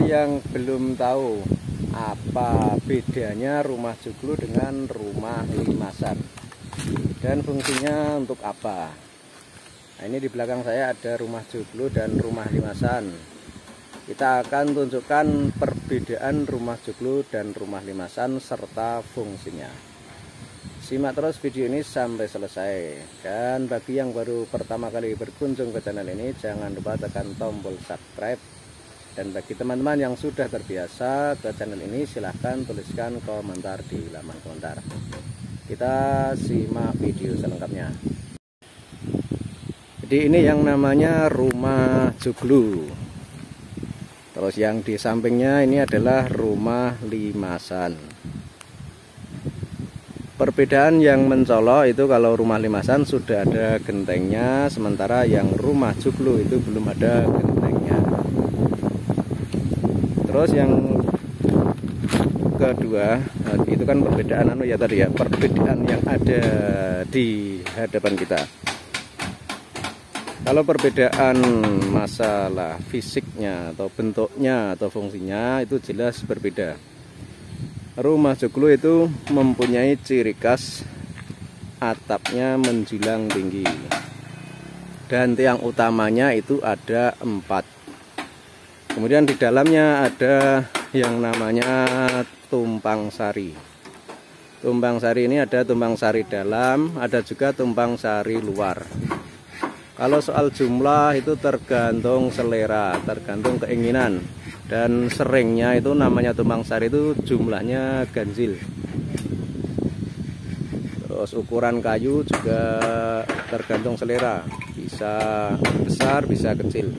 bagi yang belum tahu apa bedanya rumah joglo dengan rumah limasan dan fungsinya untuk apa. Nah, ini di belakang saya ada rumah joglo dan rumah limasan. Kita akan tunjukkan perbedaan rumah joglo dan rumah limasan serta fungsinya. Simak terus video ini sampai selesai. Dan bagi yang baru pertama kali berkunjung ke channel ini, jangan lupa tekan tombol subscribe. Dan bagi teman-teman yang sudah terbiasa ke channel ini, silahkan tuliskan komentar di halaman komentar. Kita simak video selengkapnya. Jadi ini yang namanya rumah joglo. Terus yang di sampingnya ini adalah rumah limasan. Perbedaan yang mencolok itu kalau rumah limasan sudah ada gentengnya, sementara yang rumah joglo itu belum ada gentengnya. Terus yang kedua, itu kan perbedaan perbedaan yang ada di hadapan kita. Kalau perbedaan masalah fisiknya atau bentuknya atau fungsinya itu jelas berbeda. Rumah joglo itu mempunyai ciri khas atapnya menjulang tinggi dan tiang utamanya itu ada 4. Kemudian di dalamnya ada yang namanya tumpang sari. Tumpang sari ini ada tumpang sari dalam, ada juga tumpang sari luar. Kalau soal jumlah itu tergantung selera, tergantung keinginan. Dan seringnya itu namanya tumpang sari itu jumlahnya ganjil. Terus ukuran kayu juga tergantung selera, bisa besar bisa kecil.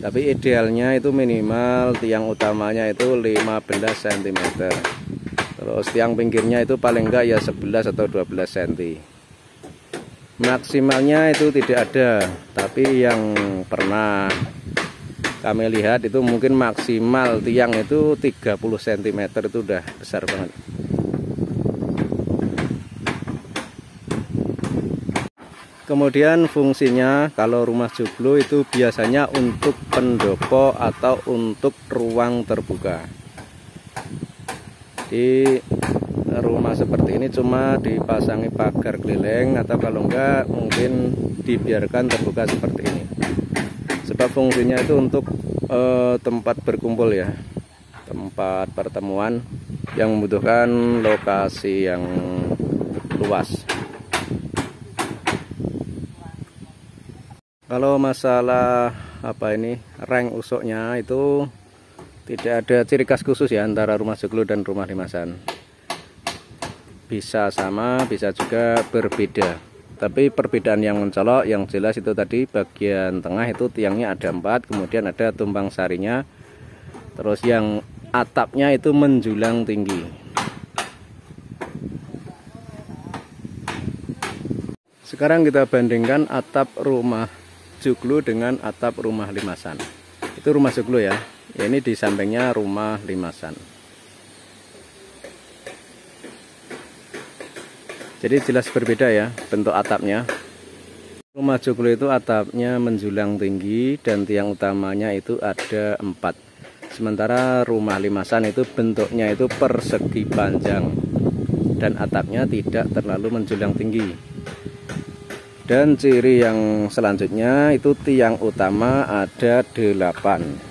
Tapi idealnya itu minimal tiang utamanya itu 15 cm. Terus tiang pinggirnya itu paling enggak ya 11 atau 12 cm. Maksimalnya itu tidak ada, tapi yang pernah kami lihat itu mungkin maksimal tiang itu 30 cm, itu udah besar banget. Kemudian fungsinya kalau rumah joglo itu biasanya untuk pendopo atau untuk ruang terbuka. Di rumah seperti ini cuma dipasangi pagar keliling, atau kalau enggak mungkin dibiarkan terbuka seperti ini. Sebab fungsinya itu untuk tempat berkumpul ya, tempat pertemuan yang membutuhkan lokasi yang luas. Kalau masalah rank usuknya itu tidak ada ciri khas khusus ya antara rumah joglo dan rumah limasan. Bisa sama, bisa juga berbeda. Tapi perbedaan yang mencolok yang jelas itu tadi bagian tengah itu tiangnya ada 4, kemudian ada tumpang sarinya. Terus yang atapnya itu menjulang tinggi. Sekarang kita bandingkan atap rumah joglo dengan atap rumah limasan. Itu rumah joglo ya. Ini di sampingnya rumah limasan. Jadi jelas berbeda ya bentuk atapnya. Rumah joglo itu atapnya menjulang tinggi dan tiang utamanya itu ada 4. Sementara rumah limasan itu bentuknya itu persegi panjang dan atapnya tidak terlalu menjulang tinggi. Dan ciri yang selanjutnya itu tiang utama ada 8.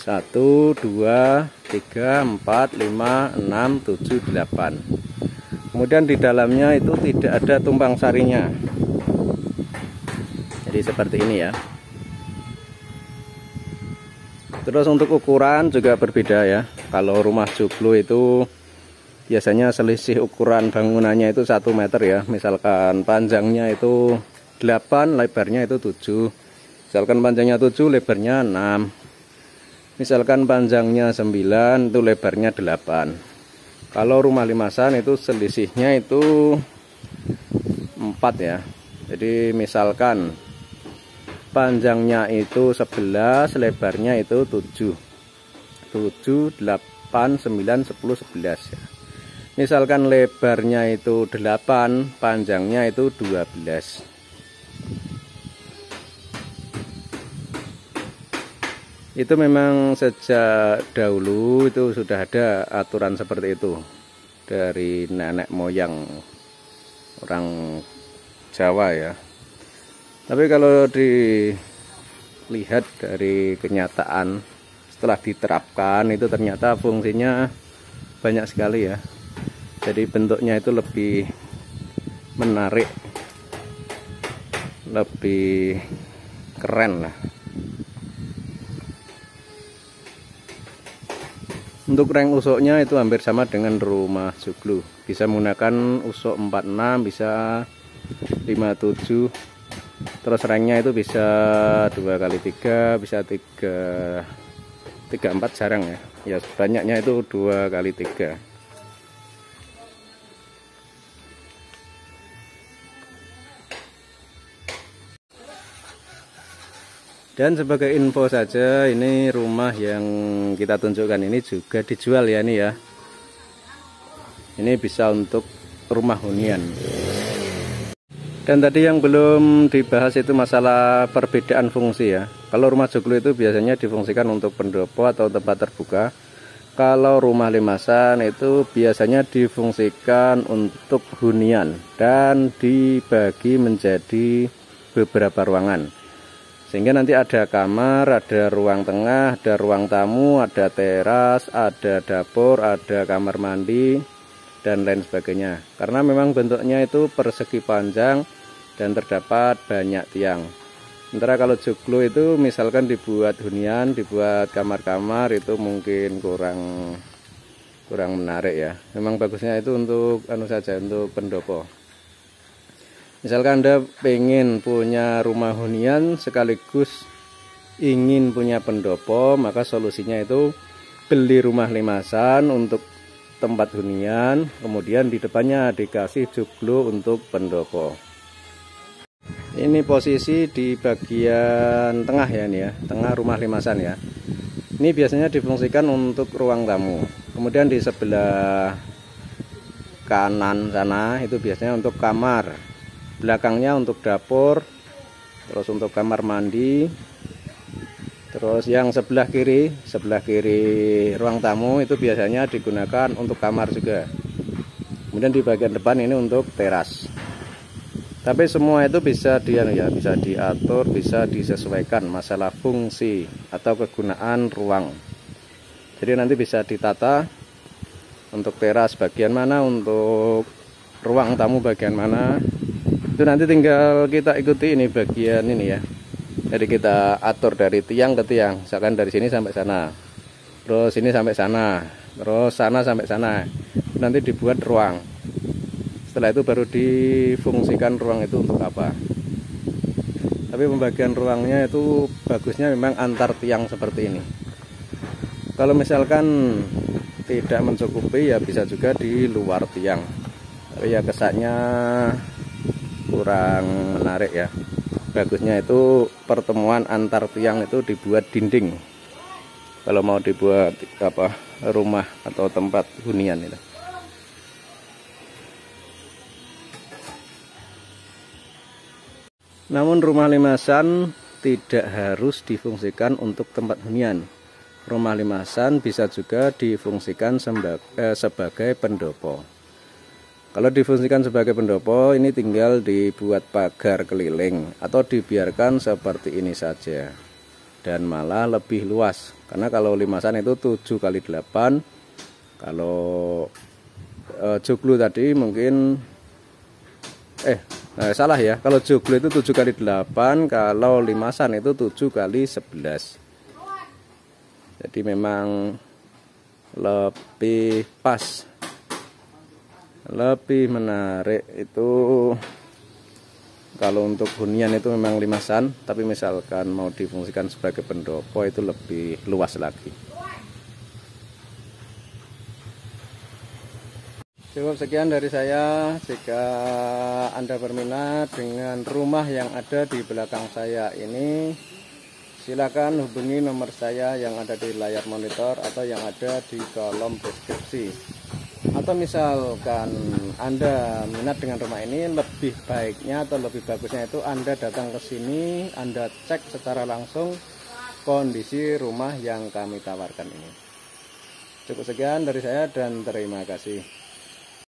1, 2, 3, 4, 5, 6, 7, 8. Kemudian di dalamnya itu tidak ada tumpang sarinya. Jadi seperti ini ya. Terus untuk ukuran juga berbeda ya. Kalau rumah joglo itu biasanya selisih ukuran bangunannya itu 1 meter ya. Misalkan panjangnya itu 8, lebarnya itu 7. Misalkan panjangnya 7, lebarnya 6. Misalkan panjangnya 9, itu lebarnya 8. Kalau rumah limasan itu selisihnya itu 4 ya. Jadi misalkan panjangnya itu 11, lebarnya itu 7. 7, 8, 9, 10, 11 ya. Misalkan lebarnya itu 8, panjangnya itu 12. Itu memang sejak dahulu itu sudah ada aturan seperti itu dari nenek moyang orang Jawa ya. Tapi kalau dilihat dari kenyataan setelah diterapkan itu ternyata fungsinya banyak sekali ya. Jadi bentuknya itu lebih menarik, lebih keren lah. Untuk rank usuknya itu hampir sama dengan rumah joglo. Bisa menggunakan usuk 46, bisa 57. Terus ranknya itu bisa 2x3, bisa 3x4 jarang ya. Ya banyaknya itu 2x3. Dan sebagai info saja, ini rumah yang kita tunjukkan ini juga dijual ya ini ya. Ini bisa untuk rumah hunian. Dan tadi yang belum dibahas itu masalah perbedaan fungsi ya. Kalau rumah joglo itu biasanya difungsikan untuk pendopo atau tempat terbuka. Kalau rumah limasan itu biasanya difungsikan untuk hunian dan dibagi menjadi beberapa ruangan. Sehingga nanti ada kamar, ada ruang tengah, ada ruang tamu, ada teras, ada dapur, ada kamar mandi, dan lain sebagainya. Karena memang bentuknya itu persegi panjang dan terdapat banyak tiang. Sementara kalau joglo itu misalkan dibuat hunian, dibuat kamar-kamar itu mungkin kurang menarik ya. Memang bagusnya itu untuk untuk pendopo. Misalkan Anda pengen punya rumah hunian sekaligus ingin punya pendopo, maka solusinya itu beli rumah limasan untuk tempat hunian, kemudian di depannya dikasih joglo untuk pendopo. Ini posisi di bagian tengah ya, ini ya, tengah rumah limasan ya. Ini biasanya difungsikan untuk ruang tamu. Kemudian di sebelah kanan sana itu biasanya untuk kamar. Belakangnya untuk dapur, terus untuk kamar mandi, terus yang sebelah kiri ruang tamu itu biasanya digunakan untuk kamar juga. Kemudian di bagian depan ini untuk teras. Tapi semua itu bisa bisa diatur, bisa disesuaikan masalah fungsi atau kegunaan ruang. Jadi nanti bisa ditata untuk teras bagian mana, untuk ruang tamu bagian mana. Itu nanti tinggal kita ikuti ini bagian ini ya. Jadi kita atur dari tiang ke tiang, misalkan dari sini sampai sana, terus ini sampai sana, terus sana sampai sana. Nanti dibuat ruang. Setelah itu baru difungsikan ruang itu untuk apa. Tapi pembagian ruangnya itu bagusnya memang antar tiang seperti ini. Kalau misalkan tidak mencukupi ya bisa juga di luar tiang. Tapi ya kesannya kurang menarik ya. Bagusnya itu pertemuan antar tiang itu dibuat dinding kalau mau dibuat rumah atau tempat hunian itu. Namun rumah limasan tidak harus difungsikan untuk tempat hunian. Rumah limasan bisa juga difungsikan sebagai pendopo. Kalau difungsikan sebagai pendopo, ini tinggal dibuat pagar keliling atau dibiarkan seperti ini saja. Dan malah lebih luas. Karena kalau limasan itu 7x8. Kalau joglo tadi mungkin salah ya. Kalau joglo itu 7x8, kalau limasan itu 7x11. Jadi memang lebih pas, lebih menarik itu kalau untuk hunian itu memang limasan, tapi misalkan mau difungsikan sebagai pendopo itu lebih luas lagi. Cukup sekian dari saya. Jika Anda berminat dengan rumah yang ada di belakang saya ini, silakan hubungi nomor saya yang ada di layar monitor atau yang ada di kolom deskripsi. Atau misalkan Anda minat dengan rumah ini, lebih baiknya atau lebih bagusnya itu Anda datang ke sini, Anda cek secara langsung kondisi rumah yang kami tawarkan ini. Cukup sekian dari saya dan terima kasih.